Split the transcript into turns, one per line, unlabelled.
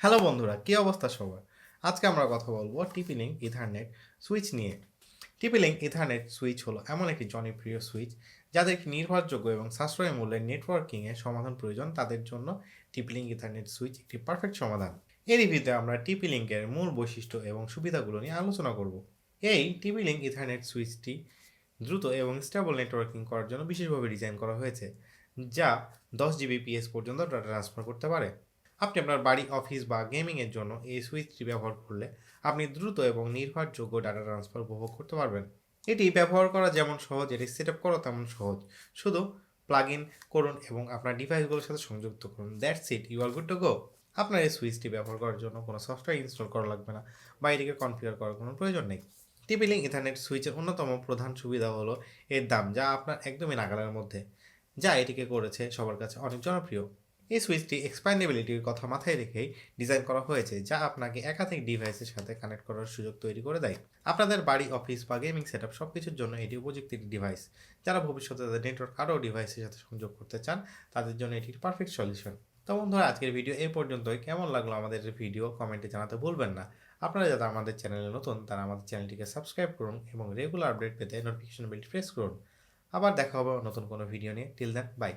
Hello বন্ধুরা, কী অবস্থা সবার? আজকে আমরা কথা বলবো টিপি লিঙ্ক ইথারনেট সুইচ নিয়ে। টিপি লিঙ্ক ইথারনেট সুইচ হলো এমন একটি জনপ্রিয় সুইচ যাদের নির্ভরযোগ্য এবং সাশ্রয়ী মূল্যের নেটওয়ার্কিংয়ের সমাধান প্রয়োজন, তাদের জন্য টিপি লিঙ্ক ইথারনেট সুইচ একটি পারফেক্ট সমাধান। এই রিভিউতে আমরা টিপি লিঙ্কের মূল বৈশিষ্ট্য এবং সুবিধাগুলো নিয়ে আলোচনা করব। এই টিপি লিঙ্ক ইথারনেট সুইচটি দ্রুত এবং স্টেবল নেটওয়ার্কিং করার জন্য বিশেষভাবে ডিজাইন করা হয়েছে, যা 10 Gbps পর্যন্ত ডাটা ট্রান্সফার করতে পারে। আপনি আপনার বাড়ি, অফিস বা গেমিংয়ের জন্য এই সুইচটি ব্যবহার করলে আপনি দ্রুত এবং নির্ভরযোগ্য ডাটা ট্রান্সফার উপভোগ করতে পারবেন। এটি ব্যবহার করা যেমন সহজ, এটি সেট আপ করা তেমন সহজ। শুধু প্লাগ ইন করুন এবং আপনার ডিভাইসগুলোর সাথে সংযুক্ত করুন। That's it, you are good to go. আপনার এই সুইচটি ব্যবহার করার জন্য কোনো সফটওয়্যার ইনস্টল করা লাগবে না বা এটিকে কনফিগার করার কোনো প্রয়োজন নেই। টিপি লিঙ্ক ইথারনেট সুইচের অন্যতম প্রধান সুবিধা হলো এর দাম, যা আপনার একদমই নাগালের মধ্যে, যা এটিকে করেছে সবার কাছে অনেক জনপ্রিয়। এই সুইচটি এক্সপ্যান্ডেবিলিটির কথা মাথায় রেখেই ডিজাইন করা হয়েছে, যা আপনাকে একাধিক ডিভাইসের সাথে কানেক্ট করার সুযোগ তৈরি করে দেয়। আপনাদের বাড়ি, অফিস বা গেমিং সেটআপ সব কিছুর জন্য এটি উপযুক্ত একটি ডিভাইস। যারা ভবিষ্যতে তাদের নেটওয়ার্ক আরও ডিভাইসের সাথে সংযোগ করতে চান, তাদের জন্য এটি পারফেক্ট সলিউশন। তো বন্ধুরা, আজকের ভিডিও এই পর্যন্তই। কেমন লাগলো আমাদের ভিডিও কমেন্টে জানাতে ভুলবেন না। আপনারা যারা আমাদের চ্যানেলে নতুন, তারা আমাদের চ্যানেলটিকে সাবস্ক্রাইব করুন এবং রেগুলার আপডেট পেতে নোটিফিকেশন বেলটি প্রেস করুন। আবার দেখা হবে নতুন কোনো ভিডিও নিয়ে। Till then, by.